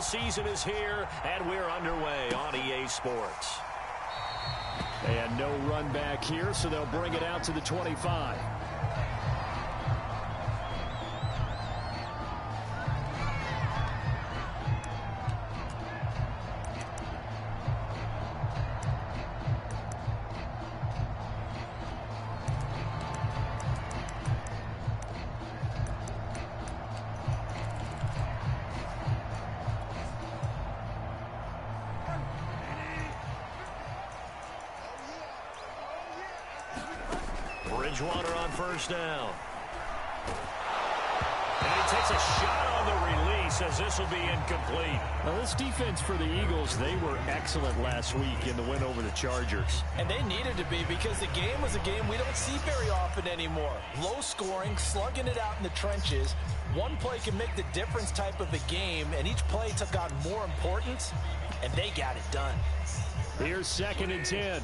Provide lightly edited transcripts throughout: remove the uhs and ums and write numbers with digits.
season is here, and we're underway on EA Sports. And no run back here, so they'll bring it out to the 25. Bridgewater on first down. And he takes a shot on the release as this will be incomplete. Now this defense for the Eagles, they were excellent last week in the win over the Chargers. And they needed to be because the game was a game we don't see very often anymore. Low scoring, slugging it out in the trenches. One play can make the difference type of a game, and each play took on more importance, and they got it done. Here's 2nd and 10.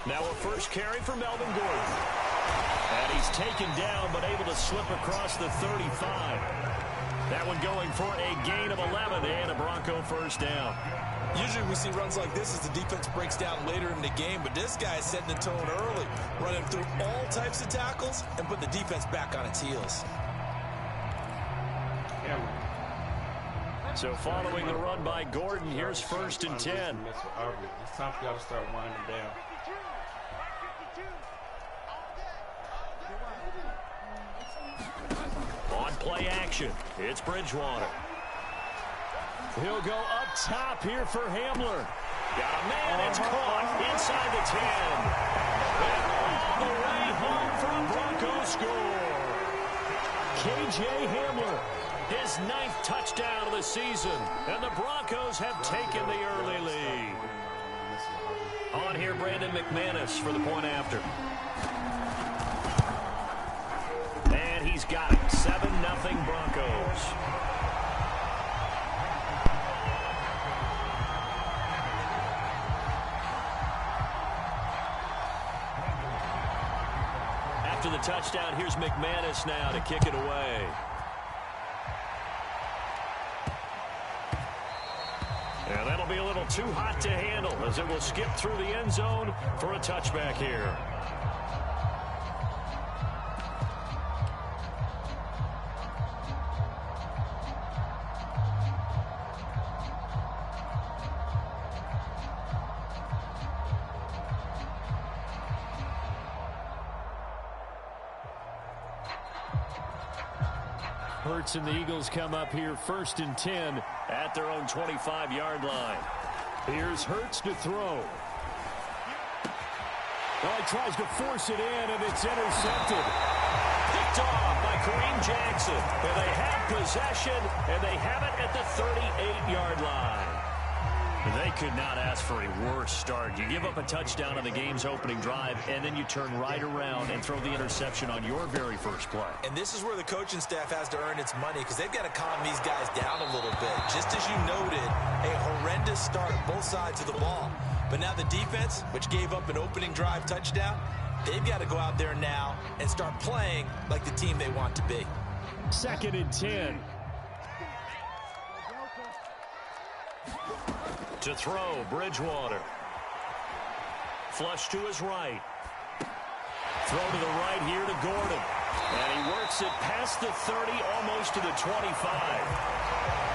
Now a first carry for Melvin Gordon. And he's taken down, but able to slip across the 35. That one going for a gain of 11 and a Bronco first down. Usually we see runs like this as the defense breaks down later in the game, but this guy is setting the tone early, running through all types of tackles and put the defense back on its heels. So following the run by Gordon, here's 1st and 10. It's time for y'all to start winding down. On play action, it's Bridgewater. He'll go up top here for Hamler. Got a man, it's caught inside the 10. And all the way home for a Bronco score. KJ Hamler. His 9th touchdown of the season, and the Broncos have taken the early lead. On here, Brandon McManus for the point after. And he's got it. 7-0 Broncos. After the touchdown, here's McManus now to kick it away. And that'll be a little too hot to handle as it will skip through the end zone for a touchback here. Hurts and the Eagles come up here 1st and 10 at their own 25-yard line. Here's Hurts to throw. Well, he tries to force it in, and it's intercepted. Picked off by Kareem Jackson. And they have possession, and they have it at the 38-yard line. They could not ask for a worse start. You give up a touchdown on the game's opening drive, and then you turn right around and throw the interception on your very first play. And this is where the coaching staff has to earn its money because they've got to calm these guys down a little bit. Just as you noted, a horrendous start both sides of the ball. But now the defense, which gave up an opening drive touchdown, they've got to go out there now and start playing like the team they want to be. 2nd and 10. To throw, Bridgewater. Flush to his right. Throw to the right here to Gordon. And he works it past the 30, almost to the 25.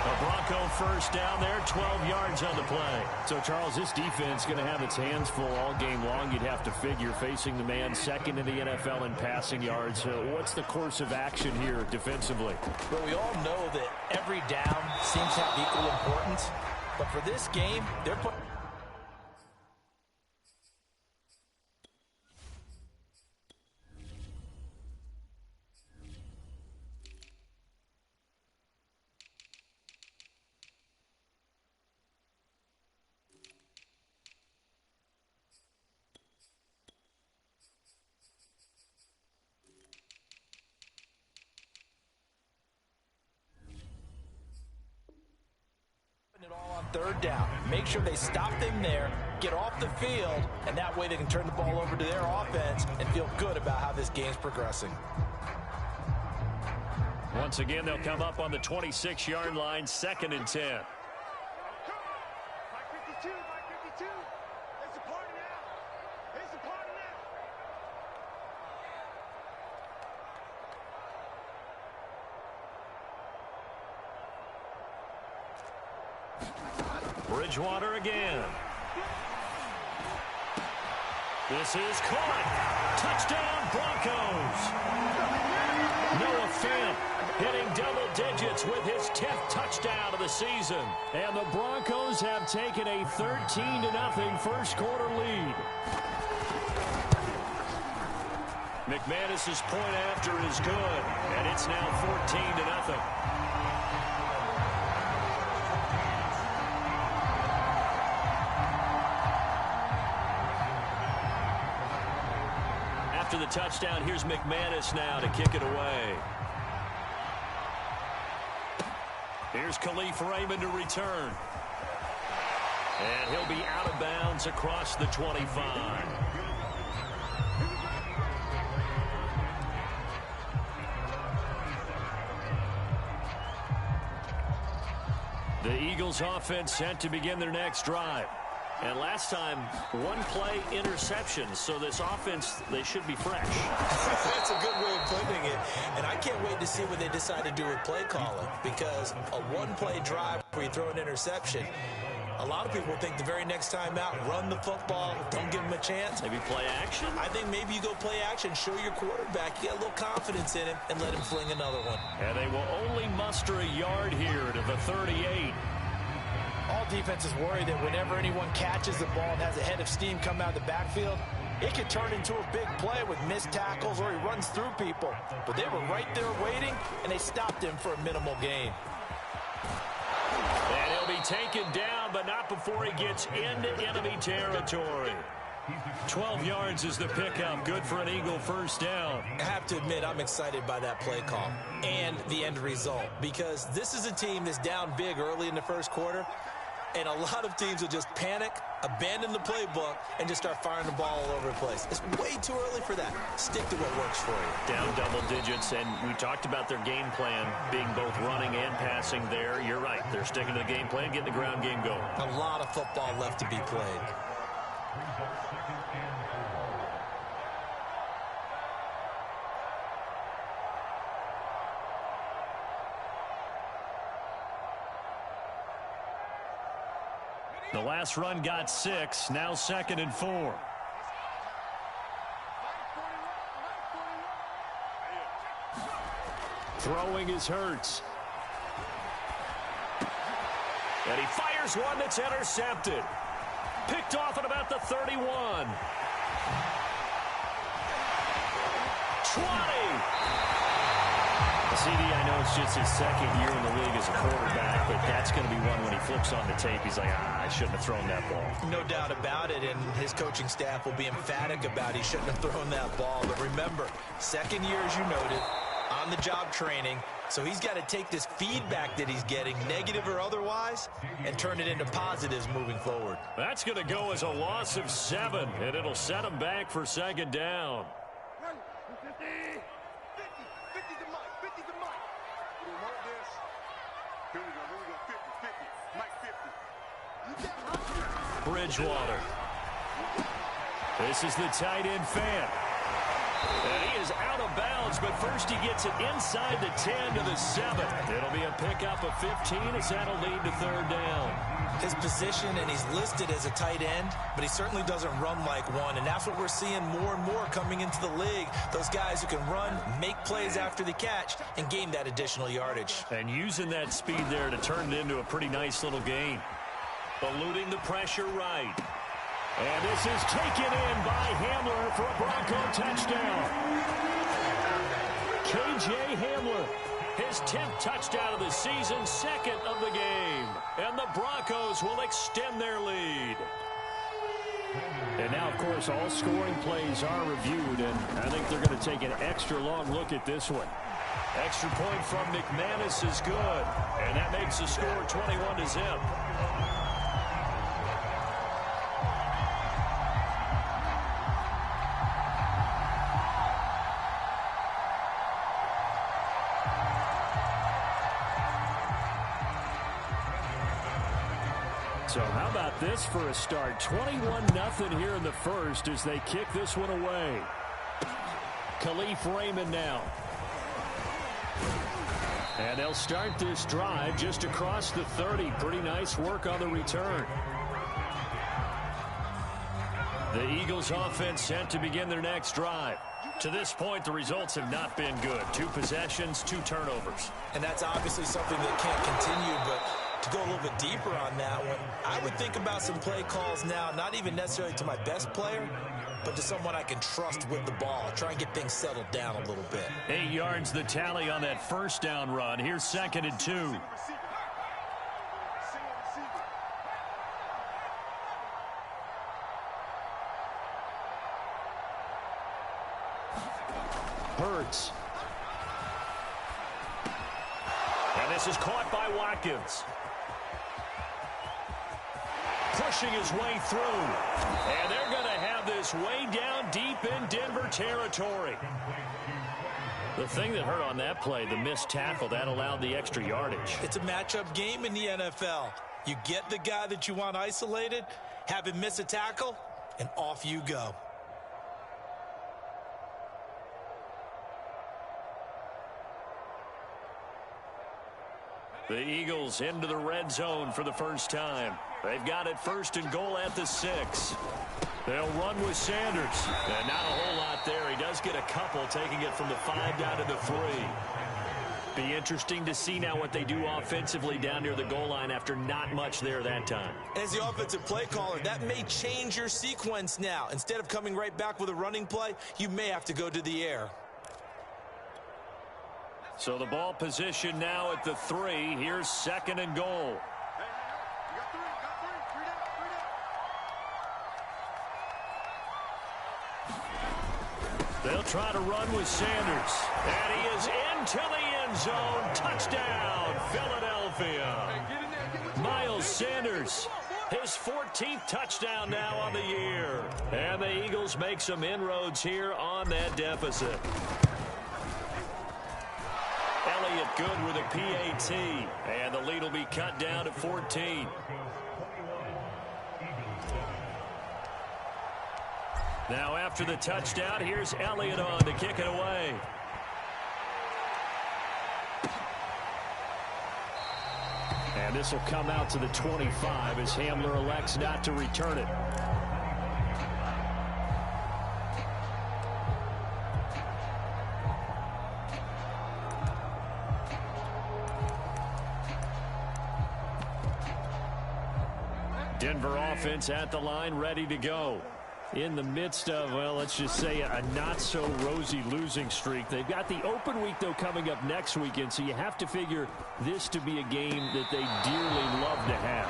A Bronco first down there, 12 yards on the play. So, Charles, this defense is going to have its hands full all game long, you'd have to figure, facing the man second in the NFL in passing yards. What's the course of action here defensively? Well, we all know that every down seems to have equal importance. But for this game, they're putting... it all on 3rd down. Make sure they stop them there, get off the field, and that way they can turn the ball over to their offense and feel good about how this game's progressing. Once again, they'll come up on the 26-yard line, 2nd and 10. Bridgewater again. This is caught. Touchdown, Broncos. Noah Fant hitting double digits with his 10th touchdown of the season. And the Broncos have taken a 13-0 first quarter lead. McManus's point after is good, and it's now 14-0. After the touchdown, here's McManus now to kick it away. Here's Khalif Raymond to return. And he'll be out of bounds across the 25. The Eagles offense set to begin their next drive. And last time, one play interception. So this offense, they should be fresh. That's a good way of putting it. And I can't wait to see what they decide to do with play calling. Because a one-play drive where you throw an interception, a lot of people think the very next time out, run the football, don't give him a chance. Maybe play action? I think maybe you go play action, show your quarterback, you got a little confidence in him, and let him fling another one. And they will only muster a yard here to the 38. All defenses worry that whenever anyone catches the ball and has a head of steam come out of the backfield, it could turn into a big play with missed tackles or he runs through people. But they were right there waiting, and they stopped him for a minimal gain. And he'll be taken down, but not before he gets into enemy territory. 12 yards is the pickup. Good for an Eagle first down. I have to admit, I'm excited by that play call and the end result, because this is a team that's down big early in the first quarter, and a lot of teams will just panic, abandon the playbook, and just start firing the ball all over the place. It's way too early for that. Stick to what works for you. Down double digits, and we talked about their game plan being both running and passing there. You're right. They're sticking to the game plan, getting the ground game going. A lot of football left to be played. The last run got 6, now 2nd and 4. Throwing is Hurts. And he fires one that's intercepted. Picked off at about the 31. 20. CD, I know it's just his 2nd year in the league as a quarterback, but that's going to be one when he flips on the tape. He's like, I shouldn't have thrown that ball. No doubt about it, and his coaching staff will be emphatic about he shouldn't have thrown that ball. But remember, 2nd year, as you noted, on-the-job training, so he's got to take this feedback that he's getting, negative or otherwise, and turn it into positives moving forward. That's going to go as a loss of 7, and it'll set him back for 2nd down. Bridgewater. This is the tight end Fant. And he is out of bounds, but first he gets it inside the 10 to the 7. It'll be a pickup of 15 as that'll lead to 3rd down. His position, and he's listed as a tight end, but he certainly doesn't run like one, and that's what we're seeing more and more coming into the league. Those guys who can run, make plays after the catch, and gain that additional yardage. And using that speed there to turn it into a pretty nice little gain. Eluding the pressure right. And this is taken in by Hamler for a Bronco touchdown. K.J. Hamler, his 10th touchdown of the season, 2nd of the game. And the Broncos will extend their lead. And now, of course, all scoring plays are reviewed, and I think they're going to take an extra long look at this one. Extra point from McManus is good, and that makes the score 21-0. So how about this for a start? 21-0 here in the first as they kick this one away. Khalif Raymond now. And they'll start this drive just across the 30. Pretty nice work on the return. The Eagles offense set to begin their next drive. To this point, the results have not been good. 2 possessions, 2 turnovers. And that's obviously something that can't continue, but to go a little bit deeper on that one, I would think about some play calls now, not even necessarily to my best player, but to someone I can trust with the ball. Try and get things settled down a little bit. 8 yards the tally on that first down run. Here's 2nd and 2. Hurts. And this is caught by Watkins. Pushing his way through. And they're going to have this way down deep in Denver territory. The thing that hurt on that play, the missed tackle, that allowed the extra yardage. It's a matchup game in the NFL. You get the guy that you want isolated, have him miss a tackle, and off you go. The Eagles into the red zone for the first time. They've got it 1st and goal at the 6. They'll run with Sanders. And not a whole lot there. He does get a couple, taking it from the 5 down to the 3. Be interesting to see now what they do offensively down near the goal line after not much there that time. As the offensive play caller, that may change your sequence now. Instead of coming right back with a running play, you may have to go to the air. So the ball position now at the 3. Here's 2nd and goal. They'll try to run with Sanders. And he is into the end zone. Touchdown, Philadelphia. Miles Sanders, his 14th touchdown now on the year. And the Eagles make some inroads here on that deficit. Elliott good with a PAT. And the lead will be cut down to 14. Now after the touchdown, here's Elliott on to kick it away. And this will come out to the 25 as Hamler elects not to return it. Denver offense at the line, ready to go. In the midst of, well, let's just say a not-so-rosy losing streak. They've got the open week, though, coming up next weekend, so you have to figure this to be a game that they dearly love to have.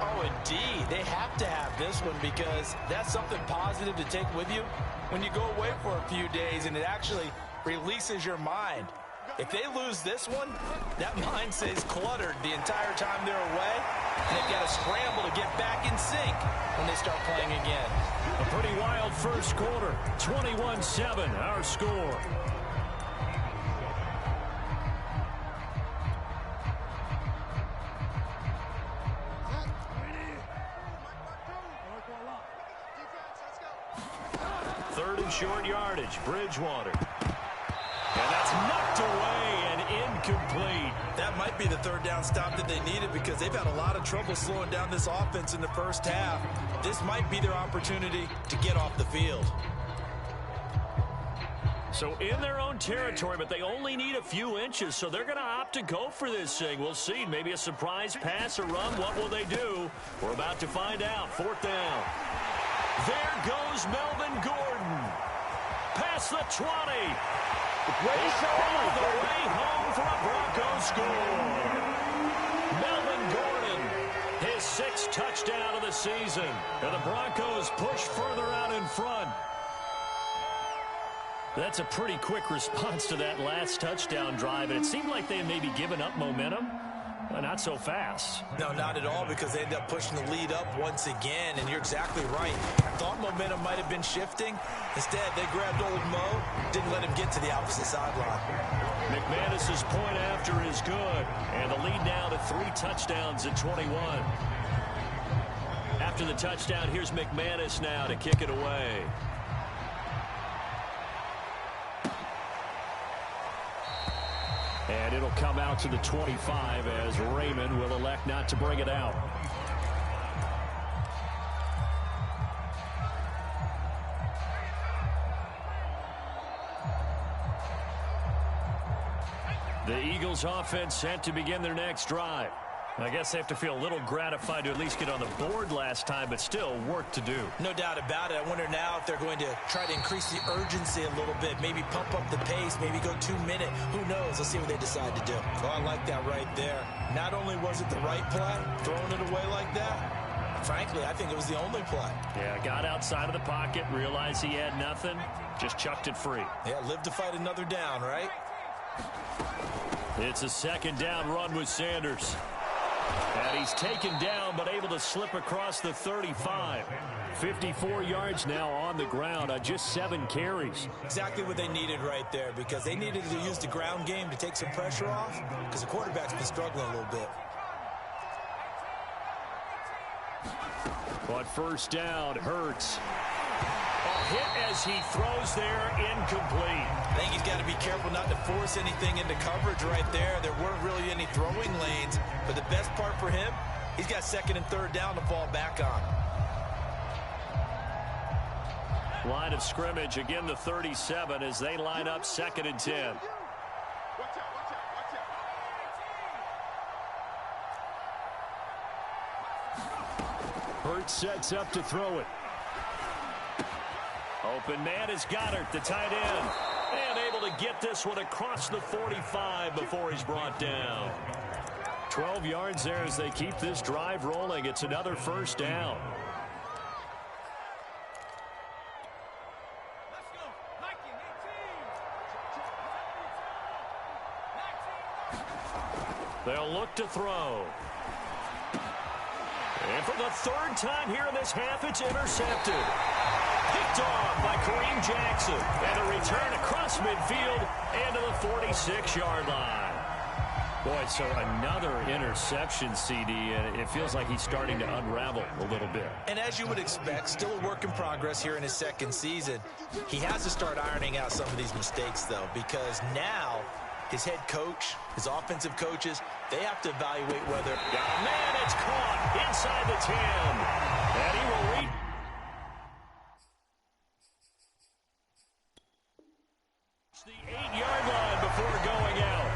Oh, indeed. They have to have this one because that's something positive to take with you when you go away for a few days, and it actually releases your mind. If they lose this one, that mind stays cluttered the entire time they're away, and they've got to scramble to get back in sync when they start playing again. A pretty wild first quarter. 21-7, our score. Third and short yardage, Bridgewater. And that's knocked away and incomplete. That might be the third down stop that they needed because they've had a lot of trouble slowing down this offense in the first half. This might be their opportunity to get off the field. So in their own territory, but they only need a few inches, so they're going to opt to go for this thing. We'll see. Maybe a surprise pass or run. What will they do? We're about to find out. 4th down. There goes Melvin Gordon. Past the 20. All the way home for a Broncos score. Melvin Gordon, his 6th touchdown of the season. And the Broncos push further out in front. That's a pretty quick response to that last touchdown drive. And it seemed like they had maybe given up momentum. Well, not so fast. No, not at all, because they end up pushing the lead up once again, and you're exactly right. Thought momentum might have been shifting. Instead, they grabbed old Mo, didn't let him get to the opposite sideline. McManus's point after is good, and the lead now to 3 touchdowns at 21. After the touchdown, here's McManus now to kick it away. And it'll come out to the 25 as Raymond will elect not to bring it out. The Eagles offense set to begin their next drive. I guess they have to feel a little gratified to at least get on the board last time, but still work to do. No doubt about it. I wonder now if they're going to try to increase the urgency a little bit, maybe pump up the pace, maybe go 2 minute. Who knows? Let's see what they decide to do. Oh, I like that right there. Not only was it the right play, throwing it away like that, frankly, I think it was the only play. Yeah, got outside of the pocket, realized he had nothing, just chucked it free. Yeah, live to fight another down, right? It's a second down run with Sanders. And he's taken down, but able to slip across the 35. 54 yards now on the ground on just 7 carries. Exactly what they needed right there, because they needed to use the ground game to take some pressure off, because the quarterback's been struggling a little bit. But first down, Hurts. A hit as he throws there, incomplete. I think he's got to be careful not to force anything into coverage right there. There weren't really any throwing lanes, but the best part for him, he's got second and third down to fall back on. Line of scrimmage, again the 37 as they line up second and 10. Hurts sets up to throw it. Open man is Goddard, the tight end. And able to get this one across the 45 before he's brought down. 12 yards there as they keep this drive rolling. It's another first down. They'll look to throw. And for the third time here in this half, it's intercepted. Picked off by Kareem Jackson. And a return across midfield and to the 46-yard line. Boy, so another interception, CD, and it feels like he's starting to unravel a little bit. And as you would expect, still a work in progress here in his second season. He has to start ironing out some of these mistakes, though, because now his head coach, his offensive coaches, they have to evaluate whether... Man, it's caught inside the 10. And he will reach the 8-yard line before going out.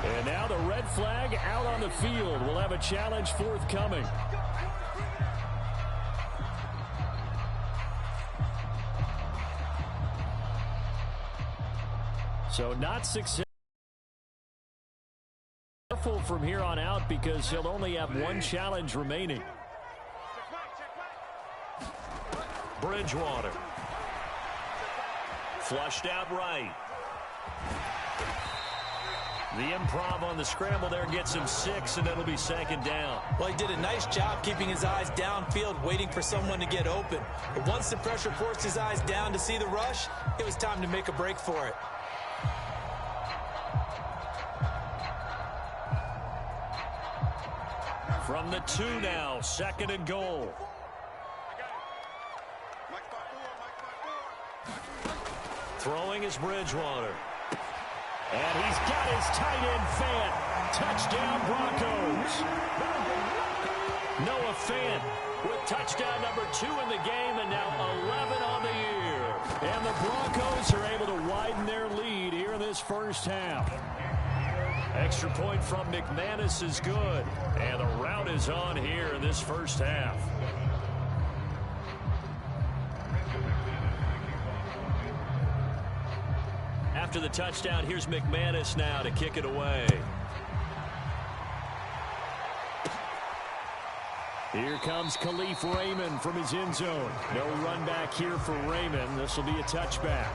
And now the red flag out on the field. We'll have a challenge forthcoming. So not successful. Careful from here on out because he'll only have one challenge remaining. Bridgewater. Flushed out right. The improv on the scramble there gets him 6, and it'll be second down. Well, he did a nice job keeping his eyes downfield, waiting for someone to get open. But once the pressure forced his eyes down to see the rush, it was time to make a break for it. From the 2 now, second and goal. Throwing is Bridgewater. And he's got his tight end Fant. Touchdown Broncos. Noah Fant with touchdown number 2 in the game and now 11 on the year. And the Broncos are able to widen their lead here in this first half. Extra point from McManus is good. And the rout is on here in this first half. After the touchdown, here's McManus now to kick it away. Here comes Khalif Raymond from his end zone. No run back here for Raymond. This will be a touchback.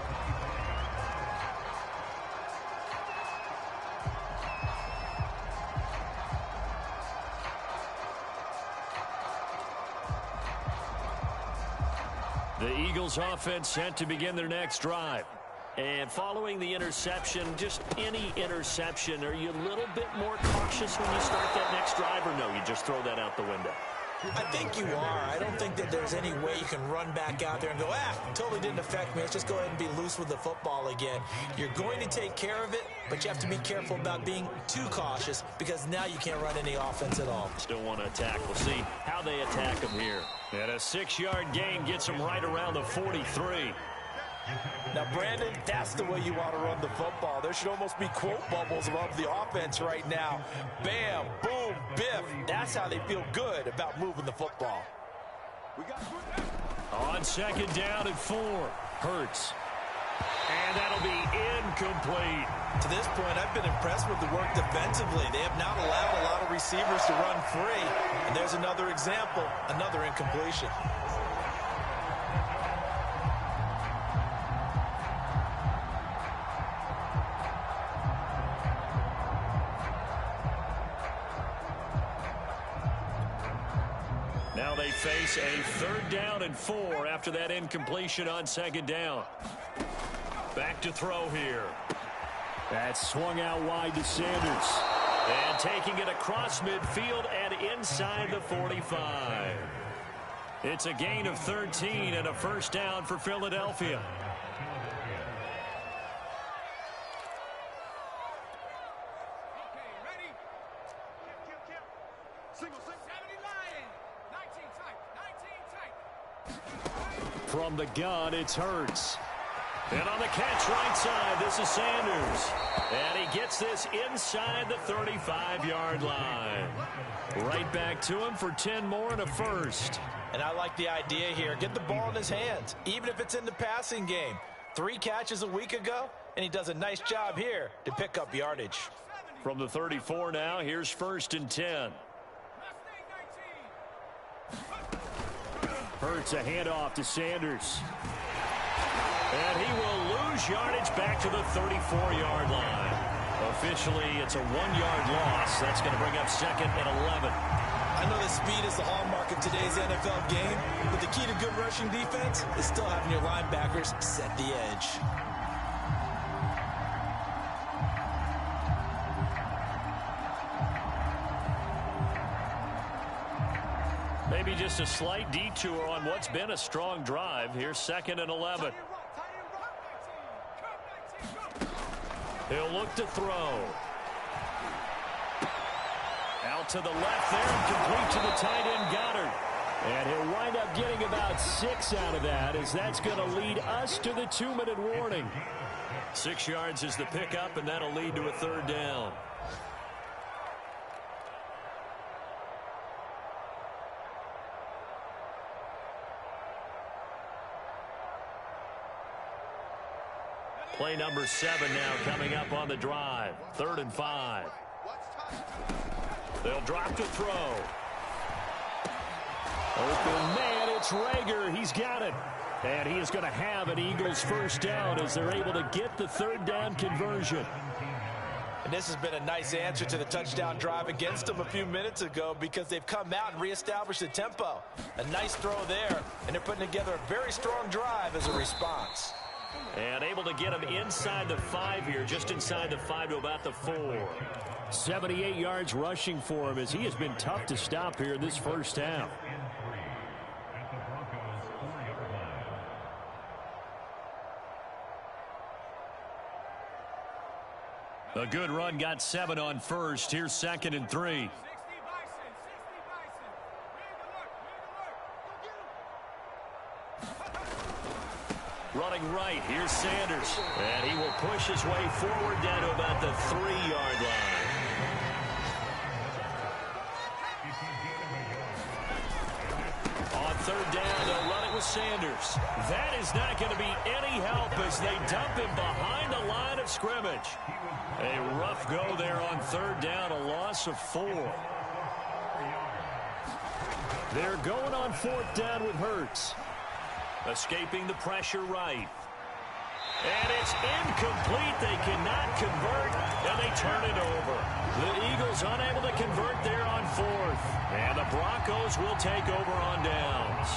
The Eagles offense set to begin their next drive. And following the interception, just any interception, are you a little bit more cautious when you start that next drive, or no, you just throw that out the window? I think you are. I don't think that there's any way you can run back out there and go, totally didn't affect me. Let's just go ahead and be loose with the football again. You're going to take care of it, but you have to be careful about being too cautious because now you can't run any offense at all. Still want to attack. We'll see how they attack him here. And a 6-yard gain gets him right around the 43. Now, Brandon, that's the way you want to run the football. There should almost be quote bubbles above the offense right now. Bam, boom, biff. That's how they feel good about moving the football. On 2nd down and 4, Hurts. And that'll be incomplete. To this point, I've been impressed with the work defensively. They have not allowed a lot of receivers to run free. And there's another example, another incompletion. Now they face a 3rd down and 4 after that incompletion on 2nd down. Back to throw here. That's swung out wide to Sanders. And taking it across midfield and inside the 45. It's a gain of 13 and a 1st down for Philadelphia. From the gun, it's Hurts. And on the catch right side, this is Sanders. And he gets this inside the 35-yard line. Right back to him for 10 more and a 1st. And I like the idea here. Get the ball in his hands, even if it's in the passing game. 3 catches a week ago, and he does a nice job here to pick up yardage. From the 34 now, here's 1st and 10. Hurts a handoff to Sanders. And he will lose yardage back to the 34-yard line. Officially, it's a 1-yard loss. That's going to bring up 2nd and 11. I know that speed is the hallmark of today's NFL game, but the key to good rushing defense is still having your linebackers set the edge. Maybe just a slight detour on what's been a strong drive. Here's 2nd and 11. He'll look to throw. Out to the left there and complete to the tight end Goddard. And he'll wind up getting about 6 out of that, as that's going to lead us to the 2-minute warning. 6 yards is the pickup, and that'll lead to a 3rd down. Play number 7 now coming up on the drive. 3rd and 5. They'll drop to throw. Open man, it's Rager. He's got it. And he is going to have an Eagles 1st down as they're able to get the 3rd down conversion. And this has been a nice answer to the touchdown drive against them a few minutes ago, because they've come out and reestablished the tempo. A nice throw there, and they're putting together a very strong drive as a response. And able to get him inside the 5 here, just inside the 5 to about the 4. 78 yards rushing for him, as he has been tough to stop here in this 1st half. A good run, got 7 on 1st. Here's 2nd and 3. Running right, here's Sanders. And he will push his way forward down to about the 3-yard line. On 3rd down, they'll run it with Sanders. That is not going to be any help as they dump him behind the line of scrimmage. A rough go there on 3rd down, a loss of 4. They're going on 4th down with Hurts. Escaping the pressure right. And it's incomplete. They cannot convert, and they turn it over. The Eagles unable to convert there on 4th. And the Broncos will take over on downs.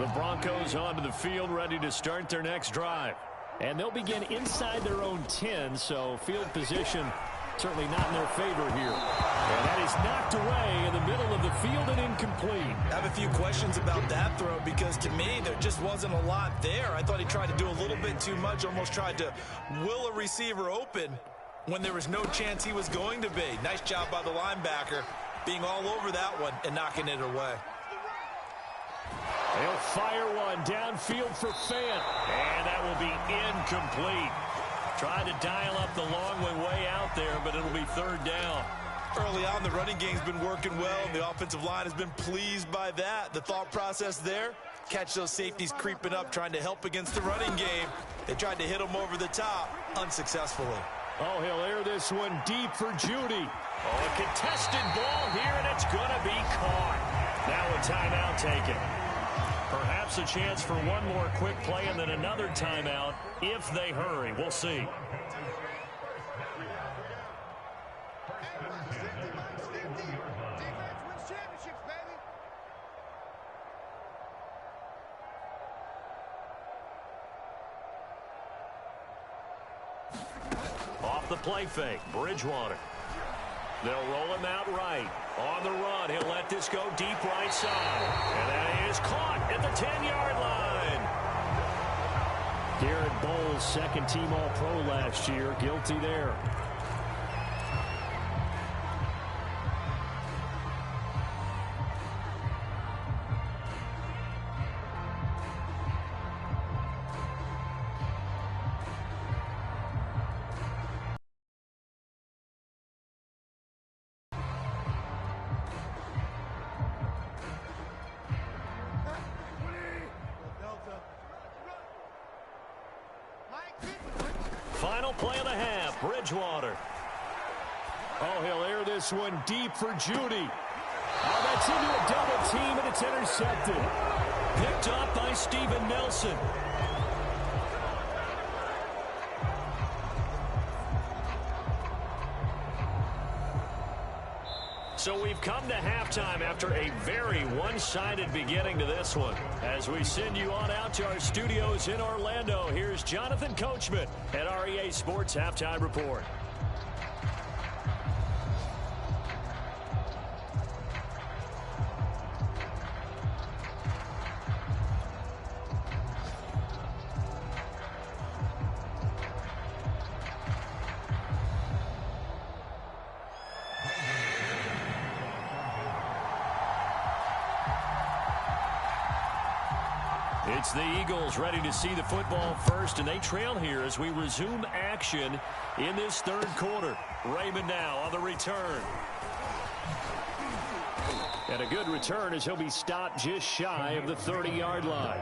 The Broncos onto the field, ready to start their next drive. And they'll begin inside their own 10, so field position certainly not in their favor here. And that is knocked away in the middle of the field and incomplete. I have a few questions about that throw because to me there just wasn't a lot there. I thought he tried to do a little bit too much, almost tried to will a receiver open when there was no chance he was going to be. Nice job by the linebacker being all over that one and knocking it away. They'll fire one downfield for Fant, and that will be incomplete. Tried to dial up the long way out there, but it'll be third down. Early on, the running game's been working well, and the offensive line has been pleased by that. The thought process there, catch those safeties creeping up, trying to help against the running game. They tried to hit them over the top, unsuccessfully. Oh, he'll air this one deep for Judy. Oh, a contested ball here, and it's going to be caught. Now a timeout taken. Perhaps a chance for one more quick play and then another timeout if they hurry. We'll see. Off the play fake, Bridgewater. They'll roll him out right. On the run, he'll let this go deep right side. And that is caught at the 10-yard line. Garrett Bowles, second-team All-Pro last year, guilty there. Final play of the half, Bridgewater. Oh, he'll air this one deep for Judy. Oh, that's into a double team, and it's intercepted. Picked up by Steven Nelson. So we've come to halftime after a very one-sided beginning to this one. As we send you on out to our studios in Orlando, here's Jonathan Coachman at REA Sports Halftime Report. It's the Eagles ready to see the football first, and they trail here as we resume action in this third quarter. Raymond now on the return. And a good return as he'll be stopped just shy of the 30-yard line.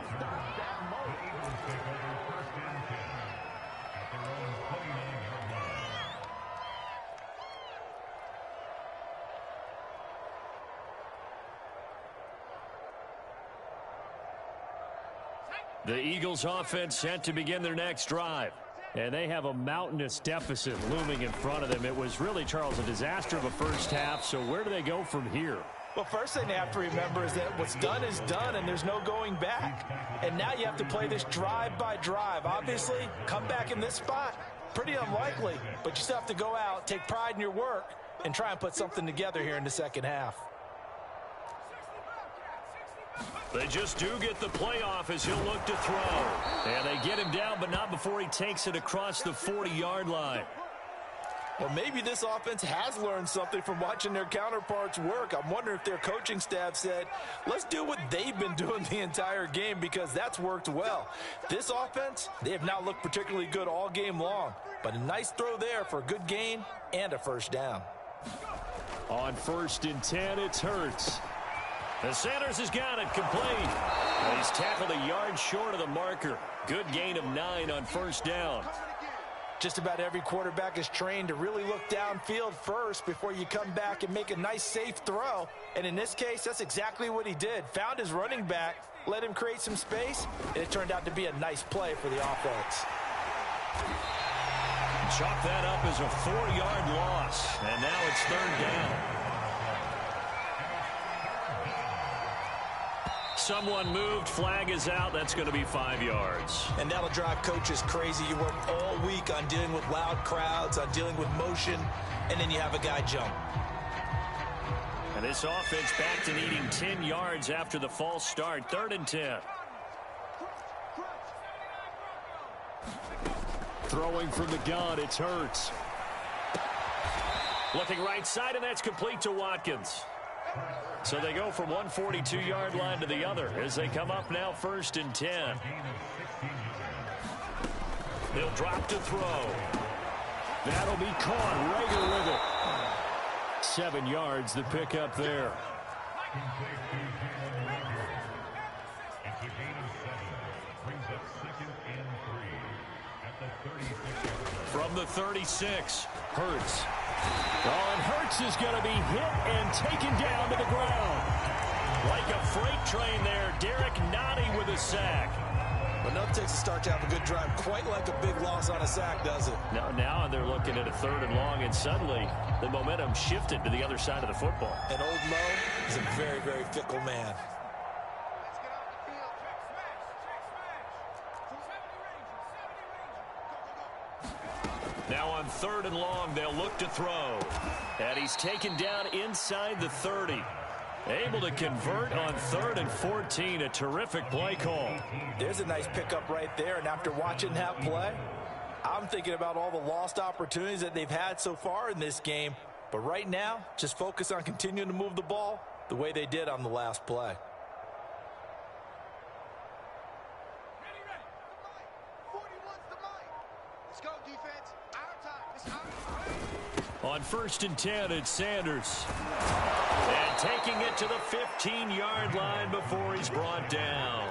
The Eagles offense set to begin their next drive. And they have a mountainous deficit looming in front of them. It was really, Charles, a disaster of a first half. So where do they go from here? Well, first thing they have to remember is that what's done is done, and there's no going back. And now you have to play this drive by drive. Obviously, come back in this spot, pretty unlikely. But you still have to go out, take pride in your work, and try and put something together here in the second half. They just do get the playoff as he'll look to throw. And they get him down, but not before he takes it across the 40-yard line. Well, maybe this offense has learned something from watching their counterparts work. I'm wondering if their coaching staff said, let's do what they've been doing the entire game, because that's worked well. This offense, they have not looked particularly good all game long. But a nice throw there for a good gain and a first down. On 1st and 10, it's Hurts. The Sanders has got it complete. And he's tackled a yard short of the marker. Good gain of 9 on first down. Just about every quarterback is trained to really look downfield first before you come back and make a nice, safe throw. And in this case, that's exactly what he did. Found his running back, let him create some space, and it turned out to be a nice play for the offense. Chalk that up as a 4-yard loss. And now it's third down. someone moved. Flag is out. That's going to be 5 yards. And that'll drive coaches crazy. You work all week on dealing with loud crowds, on dealing with motion, and then you have a guy jump. And this offense back to needing 10 yards after the false start. 3rd and 10. Throwing from the gun, it's Hurts. Looking right side, and that's complete to Watkins. So they go from one 42-yard line to the other as they come up now 1st and 10. He'll drop to throw. That'll be caught. Rager with it. 7 yards the pickup there. From the 36, Hurts. Oh, and Hurts is going to be hit and taken down to the ground. like a freight train there, Derek Nottie with a sack. But nothing takes a start to have a good drive, quite like a big loss on a sack, does it? Now they're looking at a 3rd and long, and suddenly the momentum shifted to the other side of the football. And old Mo is a very, very fickle man. Now on 3rd and long, they'll look to throw. And he's taken down inside the 30. Able to convert on 3rd and 14. A terrific play call. There's a nice pickup right there. And after watching that play, I'm thinking about all the lost opportunities that they've had so far in this game. But right now, just focus on continuing to move the ball the way they did on the last play. On 1st and 10, it's Sanders. And taking it to the 15-yard line before he's brought down.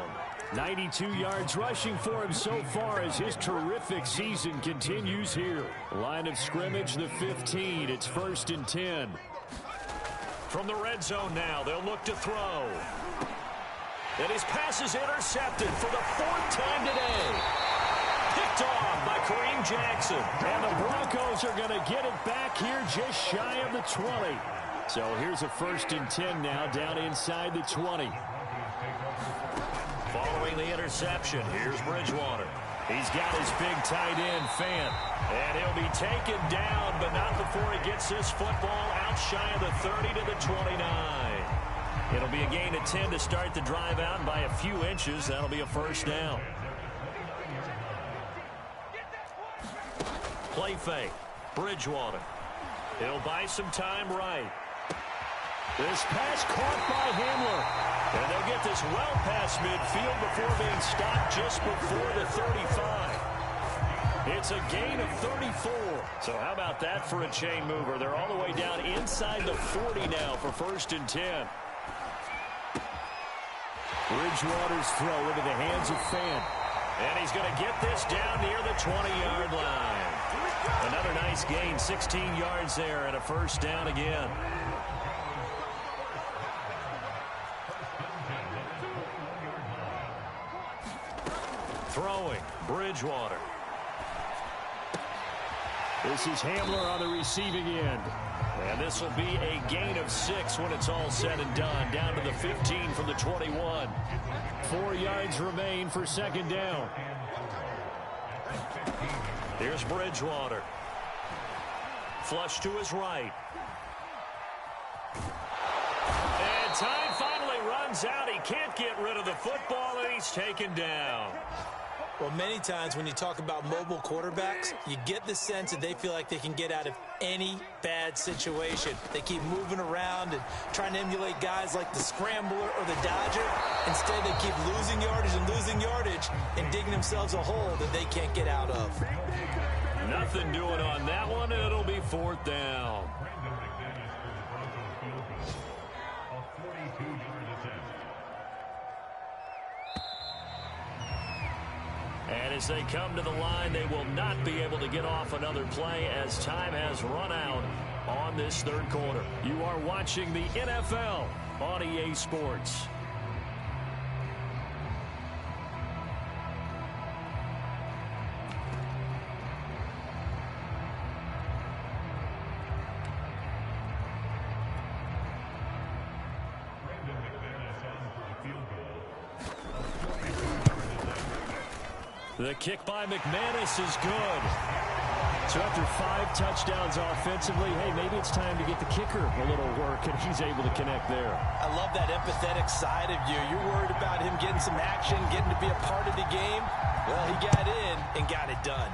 92 yards rushing for him so far as his terrific season continues here. Line of scrimmage, the 15. It's 1st and 10. From the red zone now, they'll look to throw. And his pass is intercepted for the 4th time today. Picked off by Kareem Jackson. And the Broncos are going to get it back here just shy of the 20. So here's a 1st and 10 now down inside the 20. Following the interception, here's Bridgewater. He's got his big tight end, Fant. And he'll be taken down, but not before he gets this football out shy of the 30 to the 29. It'll be a gain of 10 to start the drive out, and by a few inches, that'll be a 1st down. Play fake. Bridgewater. He'll buy some time right. This pass caught by Hamler. And they'll get this well past midfield before being stopped just before the 35. It's a gain of 34. So how about that for a chain mover? They're all the way down inside the 40 now for 1st and 10. Bridgewater's throw into the hands of Fant. And he's going to get this down near the 20-yard line. Another nice gain, 16 yards there, and a 1st down again. Throwing, Bridgewater. This is Hamler on the receiving end. And this will be a gain of 6 when it's all said and done. Down to the 15 from the 21. 4 yards remain for 2nd down. Here's Bridgewater. Flush to his right. And time finally runs out. He can't get rid of the football, and he's taken down. Well, many times when you talk about mobile quarterbacks, you get the sense that they feel like they can get out of any bad situation. They keep moving around and trying to emulate guys like the Scrambler or the Dodger. Instead, they keep losing yardage and digging themselves a hole that they can't get out of. Nothing doing on that one, and it'll be 4th down. And as they come to the line, they will not be able to get off another play as time has run out on this 3rd quarter. You are watching the NFL on EA Sports. The kick by McManus is good. So after 5 touchdowns offensively, hey, maybe it's time to get the kicker a little work, and he's able to connect there. I love that empathetic side of you. You're worried about him getting some action, getting to be a part of the game. Well, he got in and got it done.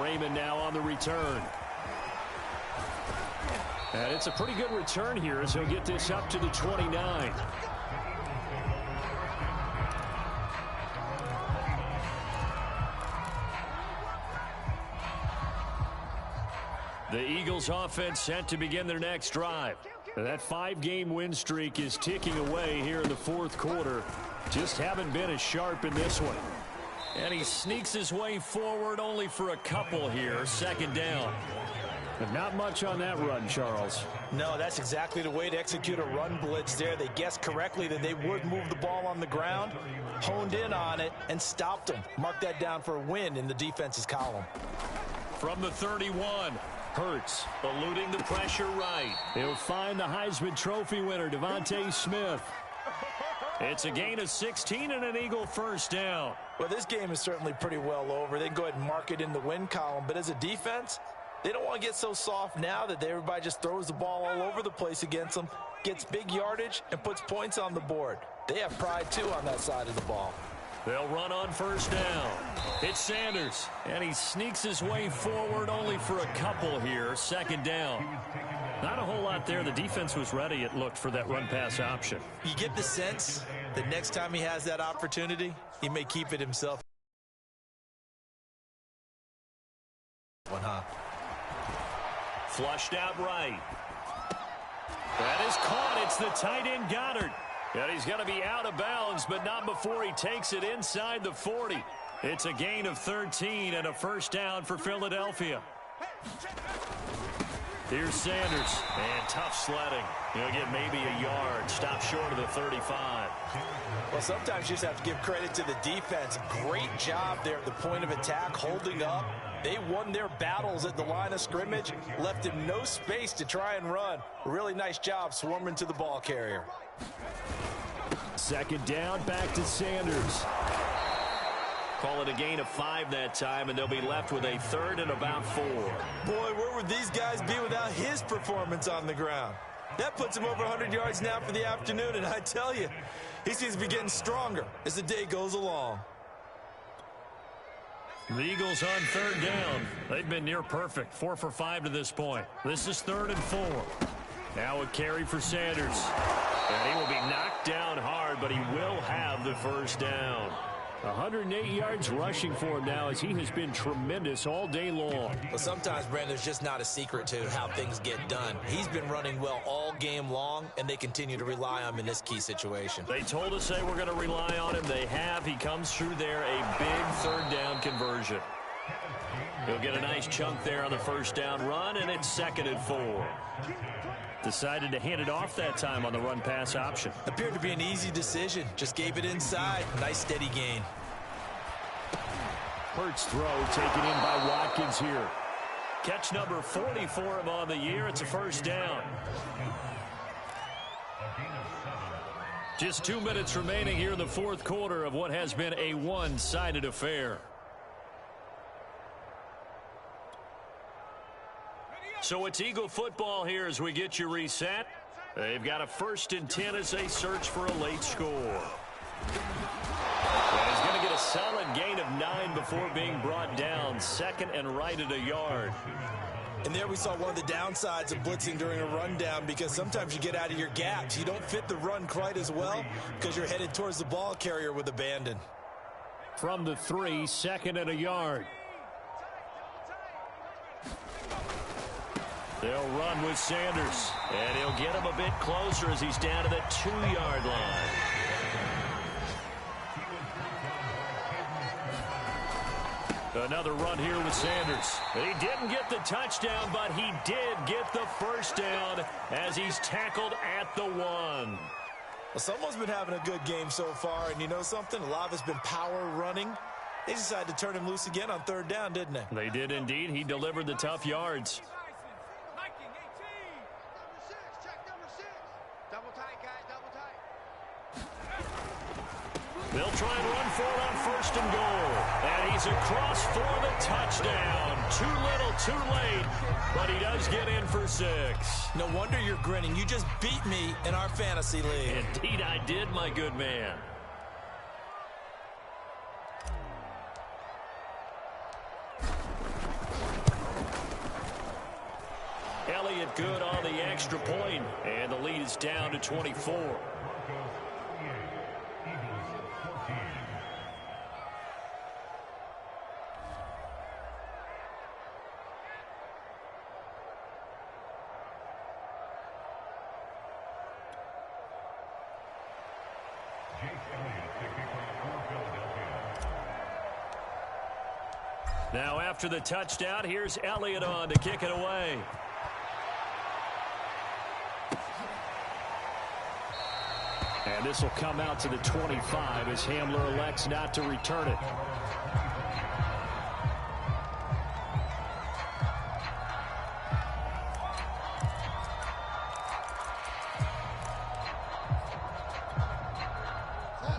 Raymond now on the return. And it's a pretty good return here as he'll get this up to the 29. The Eagles offense set to begin their next drive. That 5-game win streak is ticking away here in the fourth quarter. Just haven't been as sharp in this one. And he sneaks his way forward only for a couple here. Second down. But not much on that run, Charles. No, that's exactly the way to execute a run blitz there. They guessed correctly that they would move the ball on the ground, honed in on it, and stopped them. Mark that down for a win in the defense's column. From the 31, Hurts eluding the pressure right. He'll find the Heisman Trophy winner, Devontae Smith. It's a gain of 16 and an Eagle first down. Well, this game is certainly pretty well over. They can go ahead and mark it in the win column. But as a defense, they don't want to get so soft now that everybody just throws the ball all over the place against them, gets big yardage, and puts points on the board. They have pride, too, on that side of the ball. They'll run on first down. It's Sanders, and he sneaks his way forward only for a couple here. Second down. Not a whole lot there. The defense was ready, it looked, for that run-pass option. You get the sense that next time he has that opportunity, he may keep it himself. Flushed out right. That is caught. It's the tight end Goddard. And he's going to be out of bounds, but not before he takes it inside the 40. It's a gain of 13 and a first down for Philadelphia. Here's Sanders, and tough sledding. He'll get maybe a yard, stop short of the 35. Well, sometimes you just have to give credit to the defense. Great job there at the point of attack, holding up. They won their battles at the line of scrimmage, left him no space to try and run. Really nice job swarming to the ball carrier. Second down, back to Sanders. Call it a gain of 5 that time, and they'll be left with a third and about 4. Boy, where would these guys be without his performance on the ground? That puts him over 100 yards now for the afternoon, and I tell you, he seems to be getting stronger as the day goes along. The Eagles on third down. They've been near perfect, 4 for 5 to this point. This is 3rd and 4. Now a carry for Sanders. And he will be knocked down hard, but he will have the first down. 108 yards rushing for him now as he has been tremendous all day long. Well, sometimes, Brandon, there's just not a secret to how things get done. He's been running well all game long, and they continue to rely on him in this key situation. They told us they were going to rely on him. They have. He comes through there, a big third down conversion. He'll get a nice chunk there on the first down run, and it's 2nd and 4. Decided to hand it off that time on the run-pass option. Appeared to be an easy decision. Just gave it inside. Nice steady gain. Hurts throw taken in by Watkins here. Catch number 40 for him on the year. It's a first down. Just 2 minutes remaining here in the fourth quarter of what has been a one-sided affair. So it's Eagle football here as we get you reset. They've got a 1st and 10 as they search for a late score. And he's going to get a solid gain of 9 before being brought down. 2nd and right at a yard. And there we saw one of the downsides of blitzing during a rundown, because sometimes you get out of your gaps. You don't fit the run quite as well because you're headed towards the ball carrier with abandon. From the 3, 2nd and a yard. They'll run with Sanders, and he'll get him a bit closer as he's down to the 2-yard line. Another run here with Sanders. He didn't get the touchdown, but he did get the first down as he's tackled at the 1. Well, someone's been having a good game so far, and you know something? A lot of it's been power running. They decided to turn him loose again on 3rd down, didn't they? They did indeed. He delivered the tough yards. They'll try and run for it on 1st and goal. And he's across for the touchdown. Too little, too late, but he does get in for 6. No wonder you're grinning. You just beat me in our fantasy league. Indeed I did, my good man. Elliott good on the extra point, and the lead is down to 24. Now after the touchdown, here's Elliott on to kick it away. And this will come out to the 25 as Hamler elects not to return it.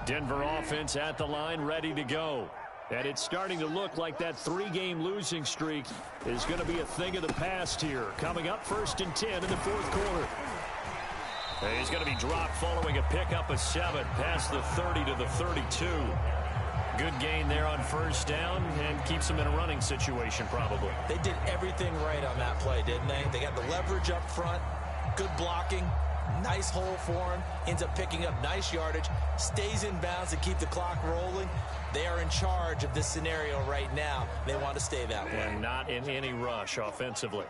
Denver offense at the line, ready to go. And it's starting to look like that 3-game losing streak is going to be a thing of the past here. Coming up 1st and 10 in the 4th quarter. And he's going to be dropped following a pickup of 7 past the 30 to the 32. Good gain there on 1st down and keeps him in a running situation probably. They did everything right on that play, didn't they? They got the leverage up front, good blocking, nice hole for him, ends up picking up nice yardage, stays in bounds to keep the clock rolling. They are in charge of this scenario right now. They want to stay that way. And not in any rush offensively.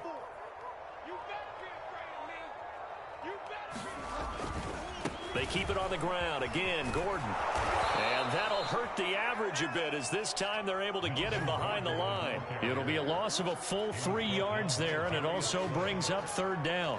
They keep it on the ground. Again, Gordon. And that'll hurt the average a bit as this time they're able to get him behind the line. It'll be a loss of a full 3 yards there, and it also brings up 3rd down.